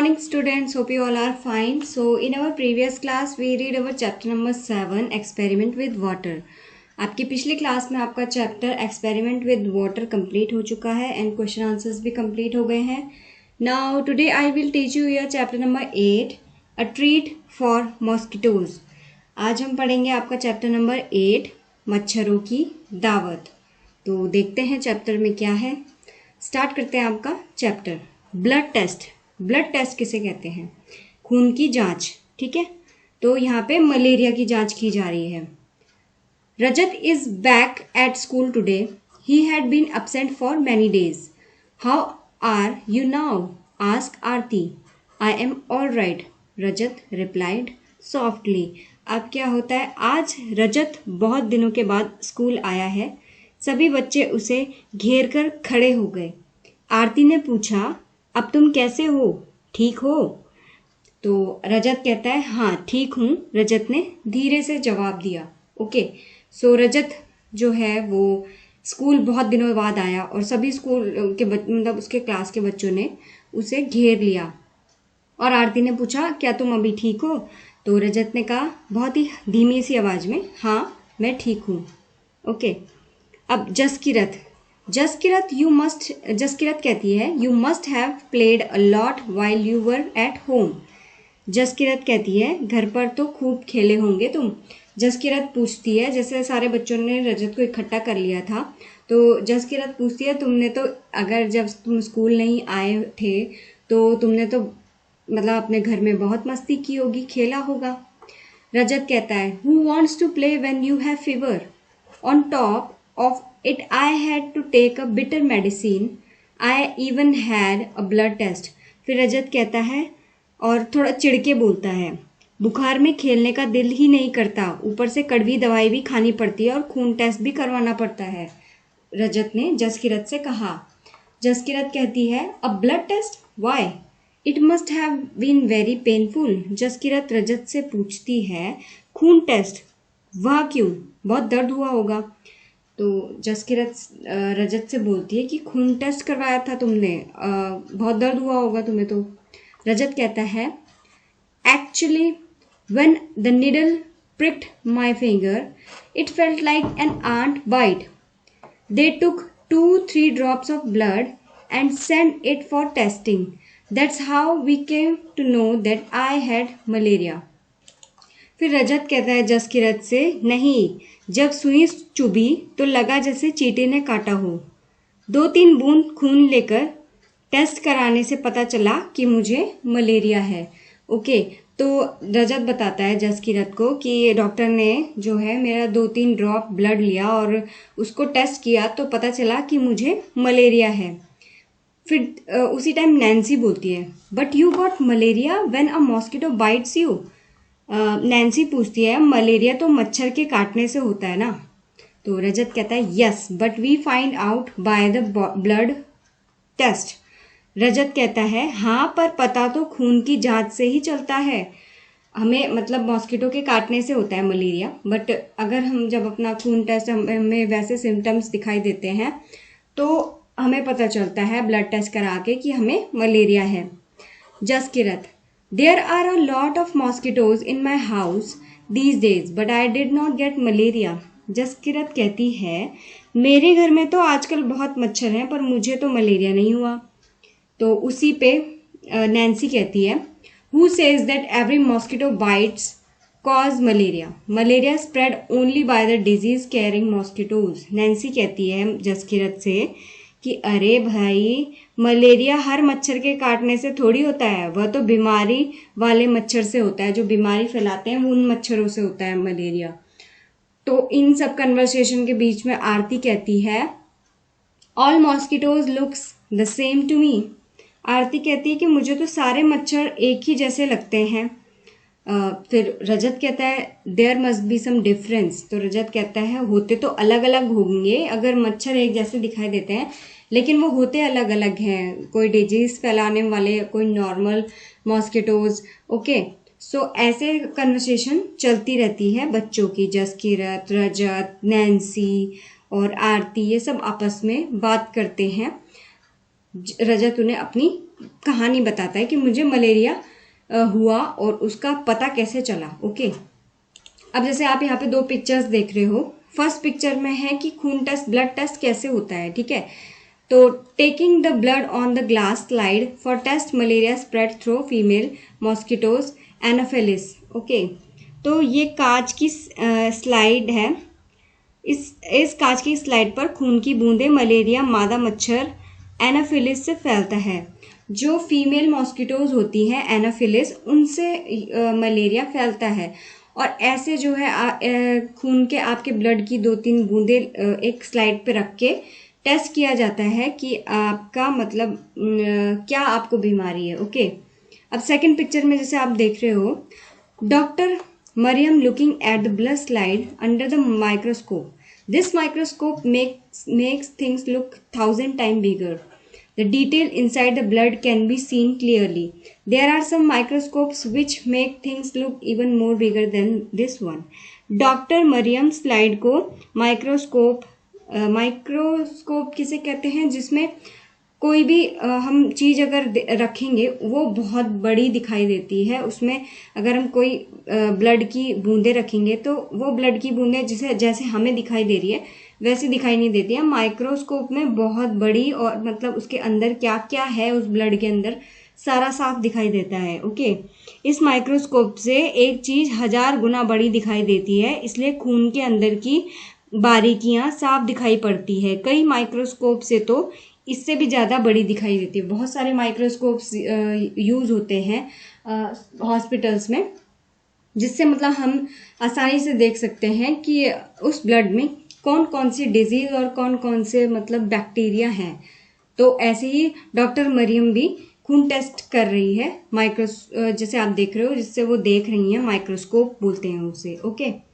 morning students, hope you all are fine. So in our previous class we read our chapter number 7 experiment with water. आपकी पिछली class में आपका chapter experiment with water complete हो चुका है and question answers भी complete हो गए हैं. Now today I will teach you your chapter number 8 a treat for mosquitoes. आज हम पढ़ेंगे आपका चैप्टर नंबर 8 मच्छरों की दावत. तो देखते हैं चैप्टर में क्या है. स्टार्ट करते हैं आपका chapter. Blood test. Blood test किसे कहते हैं? खून की जांच. ठीक है, तो यहाँ पे मलेरिया की जांच की जा रही है. Rajat is back at school today. He had been absent for many days. How are you now? Ask Aarti. I am all right, Rajat replied softly. अब क्या होता है, आज रजत बहुत दिनों के बाद स्कूल आया है. सभी बच्चे उसे घेर कर खड़े हो गए. आरती ने पूछा, अब तुम कैसे हो, ठीक हो? तो रजत कहता है हाँ ठीक हूँ. रजत ने धीरे से जवाब दिया. ओके, सो रजत जो है वो स्कूल बहुत दिनों बाद आया और सभी स्कूल के मतलब उसके क्लास के बच्चों ने उसे घेर लिया. और आरती ने पूछा क्या तुम अभी ठीक हो? तो रजत ने कहा बहुत ही धीमी सी आवाज़ में, हाँ मैं ठीक हूँ. ओके, अब जसकीरत कहती है you must have played a lot while you were at home. Jaskirat कहती है घर पर तो खूब खेले होंगे तुम. जसकीरत पूछती है, जैसे सारे बच्चों ने रजत को इकट्ठा कर लिया था, तो जसकीरत पूछती है तुमने तो अगर जब तुम स्कूल नहीं आए थे तो तुमने तो मतलब अपने घर में बहुत मस्ती की होगी, खेला होगा. रजत कहता है who wants to play when you have fever? On top of it I had to take a bitter medicine. I even had a blood test. फिर रजत कहता है और थोड़ा चिढ़के बोलता है, बुखार में खेलने का दिल ही नहीं करता, ऊपर से कड़वी दवाई भी खानी पड़ती है और खून टेस्ट भी करवाना पड़ता है. रजत ने जसकीरत से कहा. जसकीरत कहती है a blood test, why? It must have been very painful. Jaskirat Rajat से पूछती है खून टेस्ट, वह क्यों, बहुत दर्द हुआ होगा. तो जसकीरत रजत से बोलती है कि खून टेस्ट करवाया था तुमने, बहुत दर्द हुआ होगा तुम्हें. तो रजत कहता है actually when the needle pricked my finger it felt like an ant bite. They took 2-3 drops of blood and sent it for testing. That's how we came to know that I had malaria. फिर रजत कहता है जसकीरत से, नहीं, जब सुई चुभी तो लगा जैसे चींटी ने काटा हो. 2-3 बूंद खून लेकर टेस्ट कराने से पता चला कि मुझे मलेरिया है. ओके, तो रजत बताता है जसकीरत को कि डॉक्टर ने जो है मेरा 2-3 ड्रॉप ब्लड लिया और उसको टेस्ट किया तो पता चला कि मुझे मलेरिया है. फिर उसी टाइम नैन्सी बोलती है but you got malaria when a mosquito bytes you. Nancy पूछती है मलेरिया तो मच्छर के काटने से होता है ना. तो रजत कहता है yes but we find out by the blood test. Rajat कहता है हाँ पर पता तो खून की जांच से ही चलता है. हमें मतलब मॉस्किटो के काटने से होता है मलेरिया, बट अगर हम जब अपना खून टेस्ट हमें वैसे सिम्टम्स दिखाई देते हैं तो हमें पता चलता है ब्लड टेस्ट करा के कि हमें मलेरिया है. Jaskirat There are a lot of mosquitoes in my house these days, but I did not get malaria. Jaskirat कहती है मेरे घर में तो आजकल बहुत मच्छर हैं पर मुझे तो मलेरिया नहीं हुआ. तो उसी पे नैन्सी कहती है Who says that every mosquito bites cause malaria? Malaria spread only by the disease carrying mosquitoes. Nancy कहती है जसकीरत से कि अरे भाई मलेरिया हर मच्छर के काटने से थोड़ी होता है, वह तो बीमारी वाले मच्छर से होता है, जो बीमारी फैलाते हैं उन मच्छरों से होता है मलेरिया. तो इन सब कन्वर्सेशन के बीच में आरती कहती है all mosquitoes looks the same to me. Aarti कहती है कि मुझे तो सारे मच्छर एक ही जैसे लगते हैं. फिर रजत कहता है there must be some difference. तो रजत कहता है होते तो अलग अलग होंगे, अगर मच्छर एक जैसे दिखाई देते हैं लेकिन वो होते अलग अलग हैं, कोई डिजीज फैलाने वाले, कोई नॉर्मल मॉस्किटोज. ओके, सो ऐसे कन्वर्सेशन चलती रहती है बच्चों की. जसकीरत, रजत, नैन्सी और आरती ये सब आपस में बात करते हैं. रजत उन्हें अपनी कहानी बताता है कि मुझे मलेरिया हुआ और उसका पता कैसे चला। ओके, अब जैसे आप यहाँ पे दो पिक्चर्स देख रहे हो। फर्स्ट पिक्चर में है कि खून टेस्ट, ब्लड टेस्ट कैसे होता है, ठीक है। तो taking the blood on the glass slide for test malaria spread through female mosquitoes anopheles. Okay, तो ये कांच की स्लाइड है। इस कांच की स्लाइड पर खून की बूंदें मलेरिया मादा मच्छर एनाफिलिस से फैलता है। जो फीमेल मॉस्किटोज होती हैं एनाफिलिस, उनसे मलेरिया फैलता है। और ऐसे जो है खून के आपके ब्लड की 2-3 बूंदे एक स्लाइड पे रख के टेस्ट किया जाता है कि आपका मतलब क्या आपको बीमारी है। ओके, अब सेकंड पिक्चर में जैसे आप देख रहे हो, doctor Mariam looking at the blood slide under the microscope. This microscope makes things look 1,000 times bigger. The detail inside the blood can be seen clearly. There are some microscopes which make things look even more bigger than this one. Doctor Mariam slide को microscope किसे कहते हैं, जिसमें कोई भी हम चीज अगर रखेंगे वो बहुत बड़ी दिखाई देती है। उसमें अगर हम कोई ब्लड की बूंदें रखेंगे तो वो ब्लड की बूंदें जैसे हमें दिखाई दे रही है वैसे दिखाई नहीं देती है। माइक्रोस्कोप में बहुत बड़ी और मतलब उसके अंदर क्या क्या है उस ब्लड के अंदर सारा साफ दिखाई देता है। ओके, इस माइक्रोस्कोप से एक चीज 1000 गुना बड़ी दिखाई देती है, इसलिए खून के अंदर की बारीकियां साफ दिखाई पड़ती है। कई माइक्रोस्कोप से तो इससे भी ज़्यादा बड़ी दिखाई देती है। बहुत सारे माइक्रोस्कोप्स यूज़ होते हैं हॉस्पिटल्स में, जिससे मतलब हम आसानी से देख सकते हैं कि उस ब्लड में कौन कौन सी डिजीज और कौन कौन से मतलब बैक्टीरिया हैं। तो ऐसे ही डॉक्टर मरियम भी खून टेस्ट कर रही है जैसे आप देख रहे हो, जिससे वो देख रही हैं, माइक्रोस्कोप बोलते हैं उसे। ओके,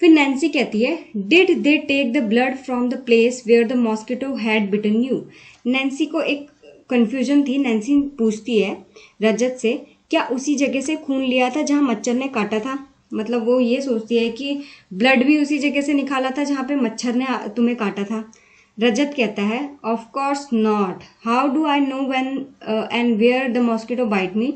फिर नैन्सी कहती है, did they take the blood from the place where the mosquito had bitten you. Nancy को एक कंफ्यूजन थी। नैन्सी पूछती है रजत से, क्या उसी जगह से खून लिया था जहां मच्छर ने काटा था? मतलब वो ये सोचती है कि ब्लड भी उसी जगह से निकाला था जहां पे मच्छर ने तुम्हें काटा था। रजत कहता है, of course not, how do I know when and where the mosquito bite me.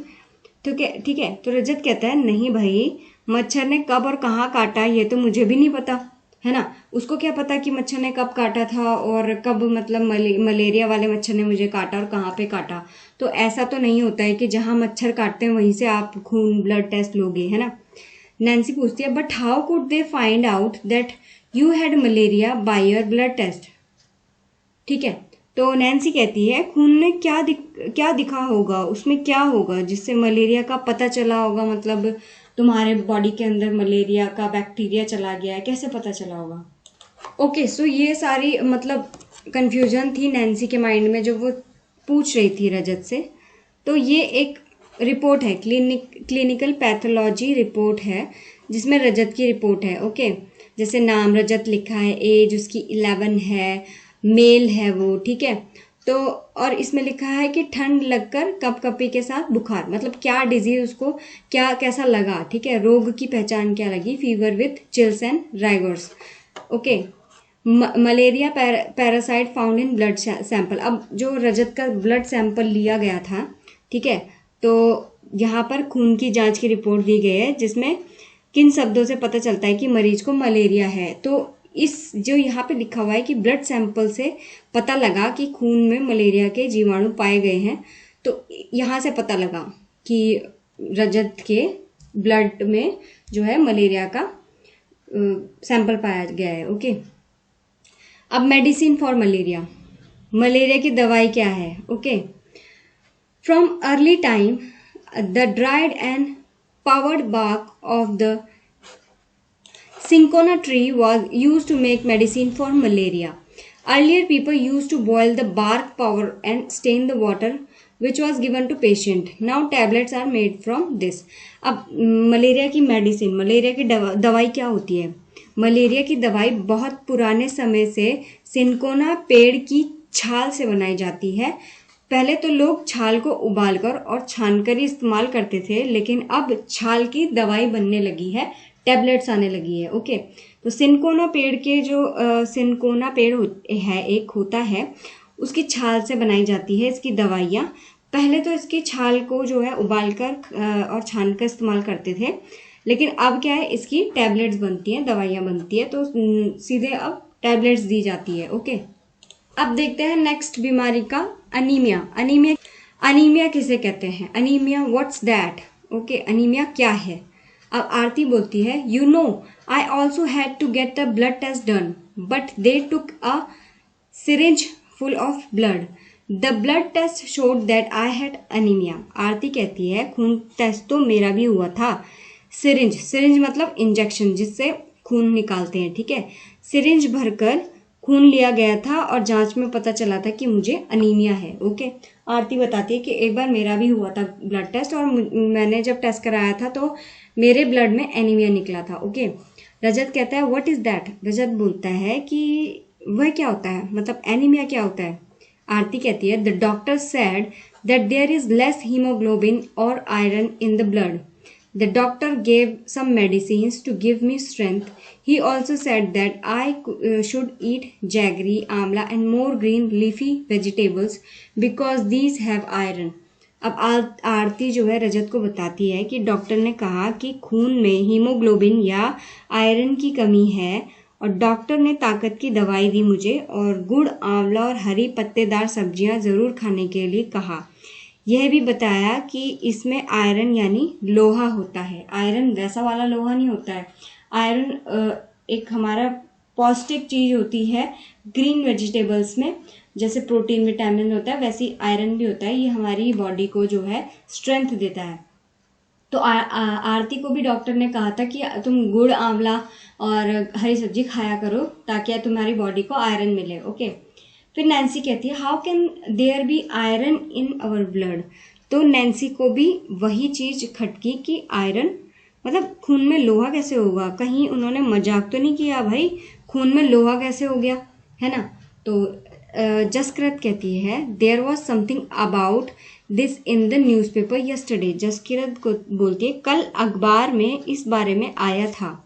ठीक है, तो रजत कहता है, नहीं भाई, मच्छर ने कब और कहाँ काटा ये तो मुझे भी नहीं पता है ना। उसको क्या पता कि मच्छर ने कब काटा था और कब मतलब मलेरिया वाले मच्छर ने मुझे काटा और कहाँ पे काटा। तो ऐसा तो नहीं होता है कि जहां मच्छर काटते हैं वहीं से आप खून ब्लड टेस्ट लोगे, है ना। नैन्सी पूछती है, but how could they find out that you had malaria by your blood test. ठीक है, तो नैन्सी कहती है, खून में क्या दिखा होगा, उसमें क्या होगा जिससे मलेरिया का पता चला होगा, मतलब तुम्हारे बॉडी के अंदर मलेरिया का बैक्टीरिया चला गया है, कैसे पता चला होगा। ओके, सो ये सारी मतलब कंफ्यूजन थी नैन्सी के माइंड में जो वो पूछ रही थी रजत से। तो ये एक रिपोर्ट है, क्लिनिकल पैथोलॉजी रिपोर्ट है, जिसमें रजत की रिपोर्ट है। ओके, जैसे नाम रजत लिखा है, एज उसकी 11 है, मेल है वो, ठीक है। तो और इसमें लिखा है कि ठंड लगकर कपकपी के साथ बुखार, मतलब क्या डिजीज उसको क्या कैसा लगा, ठीक है। रोग की पहचान क्या लगी, fever with chills and rigors. Okay, malaria parasite found in blood sample. अब जो रजत का ब्लड सैंपल लिया गया था, ठीक है, तो यहाँ पर खून की जांच की रिपोर्ट दी गई है, जिसमें किन शब्दों से पता चलता है कि मरीज को मलेरिया है। तो इस जो यहाँ पे लिखा हुआ है कि ब्लड सैंपल से पता लगा कि खून में मलेरिया के जीवाणु पाए गए हैं, तो यहाँ से पता लगा कि रजत के ब्लड में जो है मलेरिया का सैंपल पाया गया है। ओके, अब मेडिसिन फॉर मलेरिया, मलेरिया की दवाई क्या है। Okay, from early time the dried and powered bark of the cinchona tree was used to make medicine for malaria. Earlier people used to boil the bark powder and stain the water which was given to patient. Now tablets are made from this. अब malaria की medicine, malaria की दवाई क्या होती है। Malaria की दवाई बहुत पुराने समय से सिनकोना पेड़ की छाल से बनाई जाती है। पहले तो लोग छाल को उबालकर और छानकर ही इस्तेमाल करते थे, लेकिन अब छाल की दवाई बनने लगी है, टैबलेट्स आने लगी है। ओके, तो सिनकोना पेड़ के जो सिनकोना पेड़ है एक होता है, उसकी छाल से बनाई जाती है इसकी दवाइयाँ। पहले तो इसकी छाल को जो है उबालकर और छान कर इस्तेमाल करते थे, लेकिन अब क्या है, इसकी टैबलेट्स बनती हैं, दवाइयाँ बनती है, तो सीधे अब टैबलेट्स दी जाती है। ओके, अब देखते हैं नेक्स्ट बीमारी का, अनीमिया। अनीमिया किसे कहते हैं? Anaemia, what's that? Okay, anaemia क्या है? अब आरती बोलती है, you know I also had to get a blood test done but they took a syringe full of blood. The blood test showed that I had anaemia. Aarti कहती है खून test तो मेरा भी हुआ था। सिरिंज मतलब इंजेक्शन जिससे खून निकालते हैं, ठीक है। सिरिंज भरकर खून लिया गया था और जांच में पता चला था कि मुझे अनीमिया है। ओके, आरती बताती है कि एक बार मेरा भी हुआ था ब्लड टेस्ट और मैंने जब टेस्ट कराया था तो मेरे ब्लड में एनीमिया निकला था। ओके, रजत कहता है व्हाट इज दैट? रजत बोलता है कि वह क्या होता है, मतलब एनीमिया क्या होता है? आरती कहती है the doctor said that there is less haemoglobin और iron in the blood. The doctor gave some medicines to give me strength. He also said that I should eat jaggery, amla and more green leafy vegetables because these have iron. अब आरती जो है रजत को बताती है कि doctor ने कहा कि खून में हीमोग्लोबिन या आयरन की कमी है और डॉक्टर ने ताकत की दवाई दी मुझे और गुड़, आंवला और हरी पत्तेदार सब्जियां ज़रूर खाने के लिए कहा। यह भी बताया कि इसमें आयरन यानी लोहा होता है। आयरन वैसा वाला लोहा नहीं होता है। आयरन एक हमारा पौष्टिक चीज होती है ग्रीन वेजिटेबल्स में, जैसे प्रोटीन विटामिन होता है वैसी आयरन भी होता है। ये हमारी बॉडी को जो है स्ट्रेंथ देता है। तो आरती को भी डॉक्टर ने कहा था कि तुम गुड़, आंवला और हरी सब्जी खाया करो ताकि तुम्हारी बॉडी को आयरन मिले। ओके, फिर नैन्सी कहती है how can there be iron in our blood. तो नैन्सी को भी वही चीज खटकी कि आयरन मतलब खून में लोहा कैसे होगा, कहीं उन्होंने मजाक तो नहीं किया भाई, खून में लोहा कैसे हो गया, है ना। तो जसकिरत कहती है there was something about this in the newspaper yesterday. Jaskirat को बोलती है कल अखबार में इस बारे में आया था।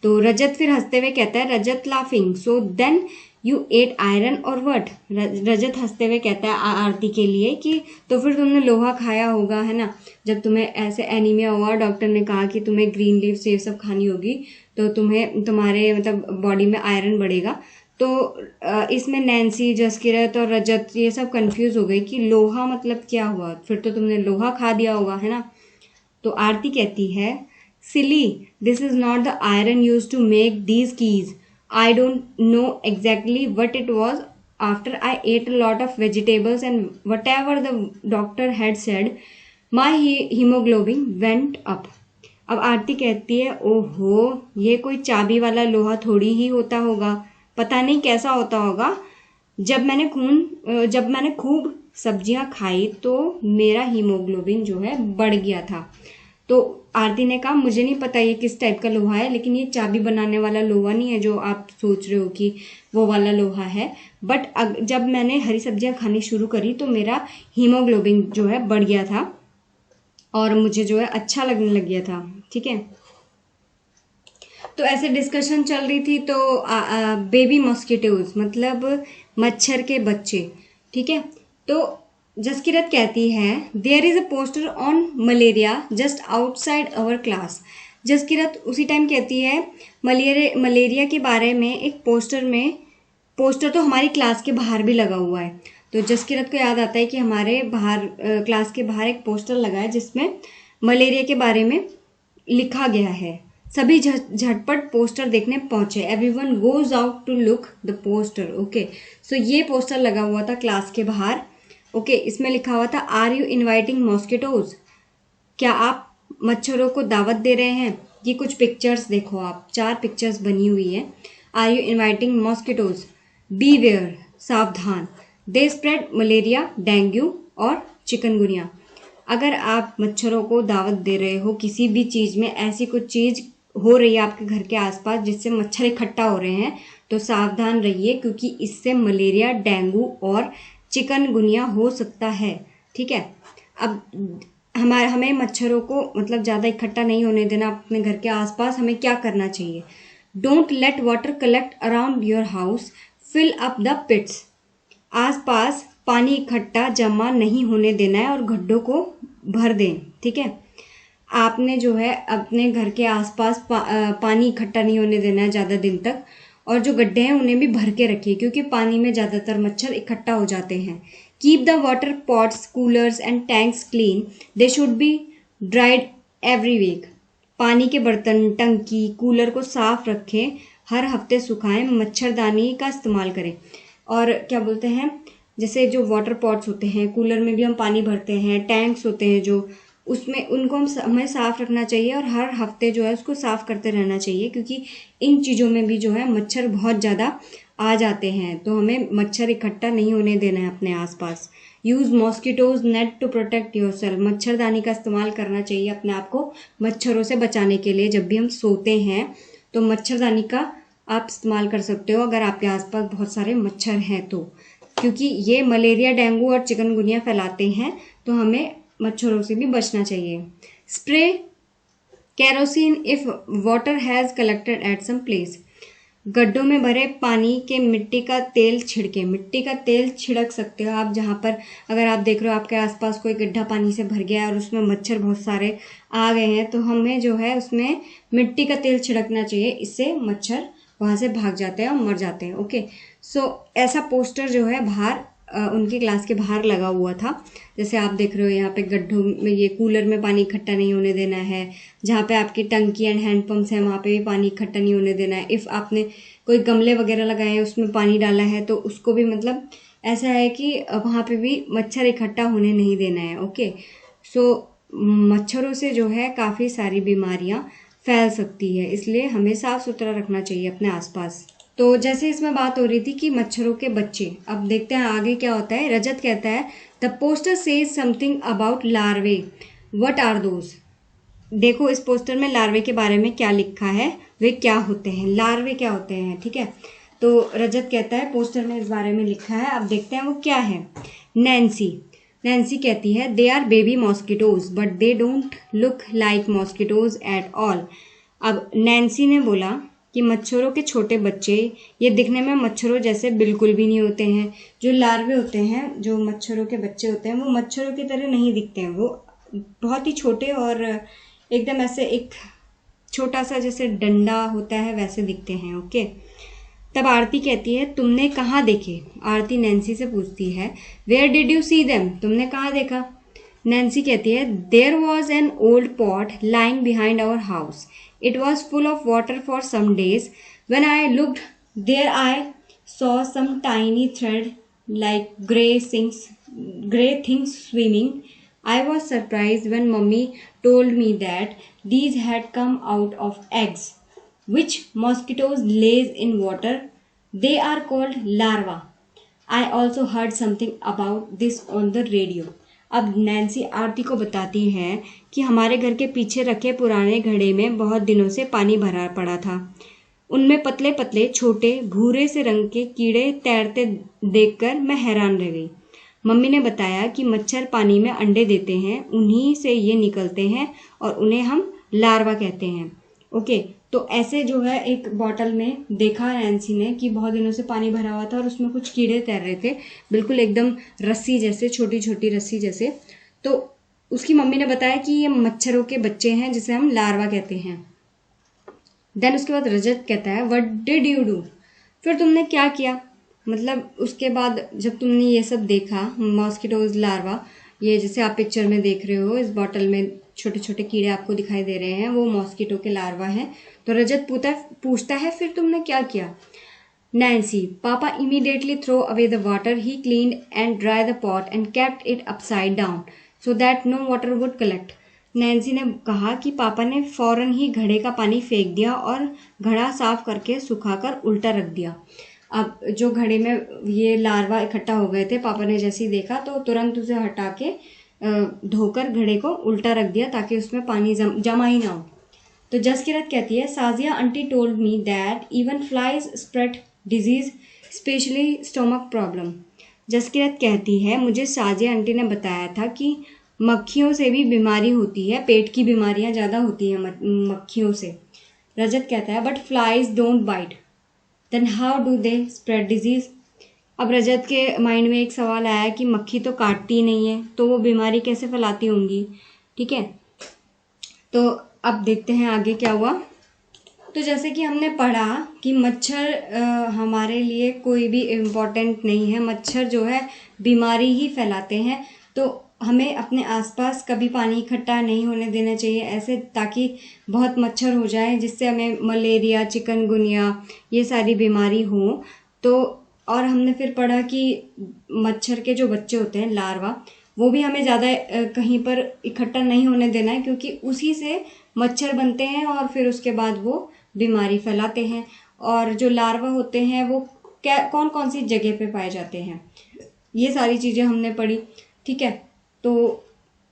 तो रजत फिर हंसते हुए कहता है, Rajat laughing so then you ate iron or what. Rajat हंसते हुए कहता है आरती के लिए कि तो फिर तुमने लोहा खाया होगा, है ना। जब तुम्हें ऐसे एनीमिया हुआ, डॉक्टर ने कहा कि तुम्हें ग्रीन लीव्स ये सब खानी होगी तो तुम्हें तुम्हारे मतलब बॉडी में आयरन बढ़ेगा। तो इसमें नैन्सी, जसकिरत और रजत ये सब कंफ्यूज हो गई कि लोहा मतलब क्या हुआ, फिर तो तुमने लोहा खा दिया होगा, है ना। तो आरती कहती है silly this is not the iron used to make these keys. I don't know exactly what it was. After I ate a lot of vegetables and whatever the doctor had said, my hemoglobin went up. अब आरती कहती है ओहो ये कोई चाबी वाला लोहा थोड़ी ही होता होगा, पता नहीं कैसा होता होगा। जब मैंने खूब सब्जियां खाई तो मेरा हीमोग्लोबिन जो है बढ़ गया था। तो आरती ने कहा मुझे नहीं पता ये किस टाइप का लोहा है, लेकिन ये चाबी बनाने वाला लोहा नहीं है जो आप सोच रहे हो कि वो वाला लोहा है। बट जब मैंने हरी सब्जियां खानी शुरू करी तो मेरा हीमोग्लोबिन जो है बढ़ गया था और मुझे जो है अच्छा लगने लग गया था। ठीक है, तो ऐसे डिस्कशन चल रही थी। तो बेबी मॉस्किटोज मतलब मच्छर के बच्चे, ठीक है। तो जसकिरत कहती है there is a poster on malaria just outside our class. Jaskirat उसी टाइम कहती है मलेरिया के बारे में एक पोस्टर तो हमारी क्लास के बाहर भी लगा हुआ है। तो जसकिरत को याद आता है कि हमारे बाहर क्लास के बाहर एक पोस्टर लगा है जिसमें मलेरिया के बारे में लिखा गया है। सभी झटपट पोस्टर देखने पहुंचे। Everyone goes out to look the poster. Okay, so ये पोस्टर लगा हुआ था क्लास के बाहर। ओके, इसमें लिखा हुआ था आर यू इनवाइटिंग मॉस्किटोज, क्या आप मच्छरों को दावत दे रहे हैं। ये कुछ पिक्चर्स देखो आप, 4 पिक्चर्स बनी हुई है। Are you inviting mosquitoes, beware सावधान, दे स्प्रेड मलेरिया, डेंगू और चिकनगुनिया। अगर आप मच्छरों को दावत दे रहे हो किसी भी चीज में, ऐसी कुछ चीज हो रही है आपके घर के आसपास जिससे मच्छर इकट्ठा हो रहे हैं, तो सावधान रहिए क्योंकि इससे मलेरिया, डेंगू और चिकनगुनिया हो सकता है। ठीक है, अब हमें मच्छरों को मतलब ज़्यादा इकट्ठा नहीं होने देना अपने घर के आसपास। हमें क्या करना चाहिए, don't let water collect around your house, fill up the pits. आसपास पानी इकट्ठा जमा नहीं होने देना है और गड्ढों को भर दें। ठीक है, आपने जो है अपने घर के आसपास पानी इकट्ठा नहीं होने देना है ज़्यादा दिन तक, और जो गड्ढे हैं उन्हें भी भर के रखिए क्योंकि पानी में ज़्यादातर मच्छर इकट्ठा हो जाते हैं। Keep the water pots, coolers and tanks clean, they should be dried every week. पानी के बर्तन, टंकी, कूलर को साफ रखें, हर हफ्ते सुखाएं, मच्छरदानी का इस्तेमाल करें। और क्या बोलते हैं, जैसे जो वाटर पॉट्स होते हैं, कूलर में भी हम पानी भरते हैं, टैंक्स होते हैं जो, उसमें उनको हमें साफ़ रखना चाहिए और हर हफ्ते जो है उसको साफ़ करते रहना चाहिए क्योंकि इन चीज़ों में भी जो है मच्छर बहुत ज़्यादा आ जाते हैं, तो हमें मच्छर इकट्ठा नहीं होने देना है अपने आसपास। Use mosquitoes net to protect yourself, मच्छरदानी का इस्तेमाल करना चाहिए अपने आप को मच्छरों से बचाने के लिए। जब भी हम सोते हैं तो मच्छरदानी का आप इस्तेमाल कर सकते हो अगर आपके आसपास बहुत सारे मच्छर हैं तो, क्योंकि ये मलेरिया, डेंगू और चिकनगुनिया फैलाते हैं, तो हमें मच्छरों से भी बचना चाहिए। Spray kerosene if water has collected at some place, गड्ढों में भरे पानी के मिट्टी का तेल छिड़के। मिट्टी का तेल छिड़क सकते हो आप जहाँ पर, अगर आप देख रहे हो आपके आसपास कोई गड्ढा पानी से भर गया है और उसमें मच्छर बहुत सारे आ गए हैं, तो हमें जो है उसमें मिट्टी का तेल छिड़कना चाहिए, इससे मच्छर वहाँ से भाग जाते हैं और मर जाते हैं। ओके, सो ऐसा पोस्टर जो है बाहर उनकी क्लास के बाहर लगा हुआ था। जैसे आप देख रहे हो यहाँ पे गड्ढों में, ये कूलर में पानी इकट्ठा नहीं होने देना है, जहाँ पे आपकी टंकी एंड हैंडपम्प्स हैं वहाँ पे भी पानी इकट्ठा नहीं होने देना है। इफ़ आपने कोई गमले वगैरह लगाए हैं उसमें पानी डाला है तो उसको भी मतलब ऐसा है कि वहाँ पे भी मच्छर इकट्ठा होने नहीं देना है। ओके, सो मच्छरों से जो है काफ़ी सारी बीमारियाँ फैल सकती है, इसलिए हमें साफ़ सुथरा रखना चाहिए अपने आसपास। तो जैसे इसमें बात हो रही थी कि मच्छरों के बच्चे, अब देखते हैं आगे क्या होता है। रजत कहता है the poster says something about larvae, what are those. देखो इस पोस्टर में लार्वे के बारे में क्या लिखा है, वे क्या होते हैं, लार्वे क्या होते हैं। ठीक है, तो रजत कहता है पोस्टर में इस बारे में लिखा है, अब देखते हैं वो क्या है। नैन्सी कहती है they are baby mosquitoes but they don't look like mosquitoes at all. अब नैन्सी ने बोला कि मच्छरों के छोटे बच्चे ये दिखने में मच्छरों जैसे बिल्कुल भी नहीं होते हैं। जो लार्वे होते हैं, जो मच्छरों के बच्चे होते हैं, वो मच्छरों की तरह नहीं दिखते हैं, वो बहुत ही छोटे और एकदम ऐसे एक छोटा सा जैसे डंडा होता है वैसे दिखते हैं। ओके, तब आरती कहती है तुमने कहाँ देखे। आरती नैन्सी से पूछती है where did you see them, तुमने कहाँ देखा। नैन्सी कहती है there was an old pot lying behind our house, it was full of water for some days. When I looked there I saw some tiny thread like gray things swimming. I was surprised when mummy told me that these had come out of eggs which mosquitoes lays in water. They are called larvae. I also heard something about this on the radio. अब Nancy आरती को बताती हैं कि हमारे घर के पीछे रखे पुराने घड़े में बहुत दिनों से पानी भरा पड़ा था। उनमें पतले पतले छोटे भूरे से रंग के कीड़े तैरते देखकर मैं हैरान रह गई। मम्मी ने बताया कि मच्छर पानी में अंडे देते हैं, उन्हीं से ये निकलते हैं और उन्हें हम लार्वा कहते हैं। ओके, तो ऐसे जो है एक बॉटल में देखा नैन्सी ने कि बहुत दिनों से पानी भरा हुआ था और उसमें कुछ कीड़े तैर रहे थे, बिल्कुल एकदम रस्सी जैसे, छोटी छोटी रस्सी जैसे। तो उसकी मम्मी ने बताया कि ये मच्छरों के बच्चे हैं जिसे हम लार्वा कहते हैं। देन उसके बाद रजत कहता है व्हाट डिड यू डू, फिर तुमने क्या किया। मतलब उसके बाद जब तुमने ये सब देखा, मॉस्किटोज, लार्वा, ये जैसे आप पिक्चर में देख रहे हो इस बॉटल में छोटे छोटे कीड़े आपको दिखाई दे रहे हैं, वो मॉस्किटो के लार्वा हैं। तो रजत पूछता है फिर तुमने क्या किया। Nancy papa immediately throw away the water, he cleaned and dry the pot and kept it upside down so that no water would collect. Nancy ने कहा कि पापा ने फौरन ही घड़े का पानी फेंक दिया और घड़ा साफ करके सुखाकर उल्टा रख दिया। अब जो घड़े में ये लार्वा इकट्ठा हो गए थे, पापा ने जैसे ही देखा तो तुरंत उसे हटा के धोकर घड़े को उल्टा रख दिया ताकि उसमें पानी जमा ही ना हो। तो जसकिरत कहती है Sajiya aunty told me that even flies spread disease specially stomach problem. Jaskirat कहती है मुझे साजिया आंटी ने बताया था कि मक्खियों से भी बीमारी होती है, पेट की बीमारियां ज़्यादा होती हैं मक्खियों से। रजत कहता है but flies don't bite, then how do they spread disease. अब रजत के माइंड में एक सवाल आया कि मक्खी तो काटती नहीं है, तो वो बीमारी कैसे फैलाती होंगी। ठीक है, तो अब देखते हैं आगे क्या हुआ। तो जैसे कि हमने पढ़ा कि मच्छर हमारे लिए कोई भी इम्पोर्टेंट नहीं है, मच्छर जो है बीमारी ही फैलाते हैं। तो हमें अपने आसपास कभी पानी इकट्ठा नहीं होने देना चाहिए ऐसे, ताकि बहुत मच्छर हो जाए जिससे हमें मलेरिया, चिकनगुनिया ये सारी बीमारी हो। तो और हमने फिर पढ़ा कि मच्छर के जो बच्चे होते हैं, लार्वा, वो भी हमें ज़्यादा कहीं पर इकट्ठा नहीं होने देना है, क्योंकि उसी से मच्छर बनते हैं और फिर उसके बाद वो बीमारी फैलाते हैं। और जो लार्वा होते हैं वो क्या कौन कौन सी जगह पे पाए जाते हैं, ये सारी चीज़ें हमने पढ़ी। ठीक है, तो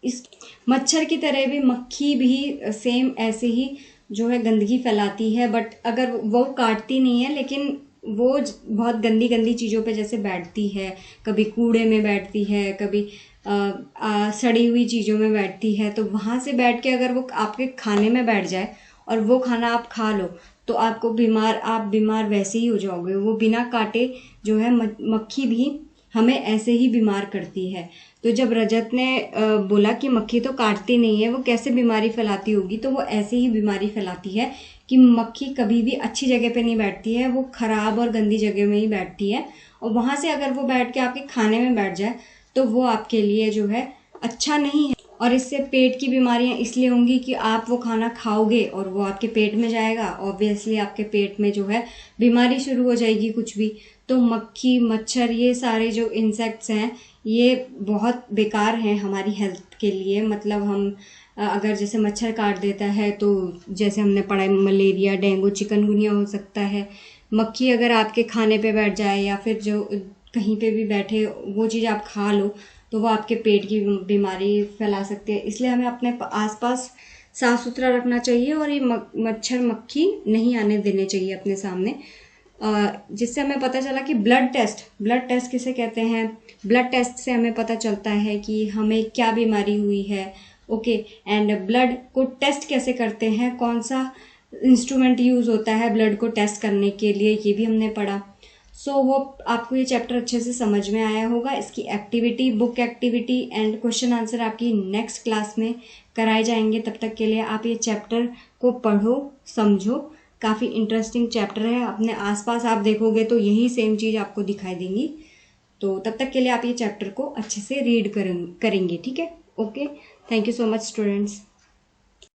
इस मच्छर की तरह भी मक्खी भी सेम ऐसे ही जो है गंदगी फैलाती है, बट अगर वो काटती नहीं है, लेकिन वो बहुत गंदी गंदी चीज़ों पे जैसे बैठती है, कभी कूड़े में बैठती है, कभी सड़ी हुई चीज़ों में बैठती है। तो वहाँ से बैठ के अगर वो आपके खाने में बैठ जाए और वो खाना आप खा लो, तो आप बीमार वैसे ही हो जाओगे। वो बिना काटे जो है मक्खी भी हमें ऐसे ही बीमार करती है। तो जब रजत ने बोला कि मक्खी तो काटती नहीं है, वो कैसे बीमारी फैलाती होगी, तो वो ऐसे ही बीमारी फैलाती है कि मक्खी कभी भी अच्छी जगह पे नहीं बैठती है, वो खराब और गंदी जगह में ही बैठती है। और वहाँ से अगर वो बैठ के आपके खाने में बैठ जाए तो वो आपके लिए जो है अच्छा नहीं है। और इससे पेट की बीमारियां इसलिए होंगी कि आप वो खाना खाओगे और वो आपके पेट में जाएगा, ऑब्वियसली आपके पेट में जो है बीमारी शुरू हो जाएगी कुछ भी। तो मक्खी, मच्छर, ये सारे जो इंसेक्ट्स हैं ये बहुत बेकार हैं हमारी हेल्थ के लिए। मतलब हम अगर जैसे मच्छर काट देता है तो जैसे हमने पढ़ा मलेरिया, डेंगू, चिकनगुनिया हो सकता है। मक्खी अगर आपके खाने पे बैठ जाए या फिर जो कहीं पे भी बैठे वो चीज़ आप खा लो तो वो आपके पेट की बीमारी फैला सकती है। इसलिए हमें अपने आसपास साफ सुथरा रखना चाहिए और ये मच्छर मक्खी नहीं आने देने चाहिए अपने सामने। जिससे हमें पता चला कि ब्लड टेस्ट किसे कहते हैं। ब्लड टेस्ट से हमें पता चलता है कि हमें क्या बीमारी हुई है। ओके, एंड ब्लड को टेस्ट कैसे करते हैं, कौन सा इंस्ट्रूमेंट यूज़ होता है ब्लड को टेस्ट करने के लिए, ये भी हमने पढ़ा। सो वो आपको ये चैप्टर अच्छे से समझ में आया होगा। इसकी activity, book activity and question answer आपकी नेक्स्ट क्लास में कराए जाएंगे। तब तक के लिए आप ये चैप्टर को पढ़ो, समझो, काफ़ी इंटरेस्टिंग चैप्टर है। अपने आसपास आप देखोगे तो यही सेम चीज़ आपको दिखाई देंगी। तो तब तक के लिए आप ये चैप्टर को अच्छे से रीड करेंगे। ठीक है, okay, thank you so much students.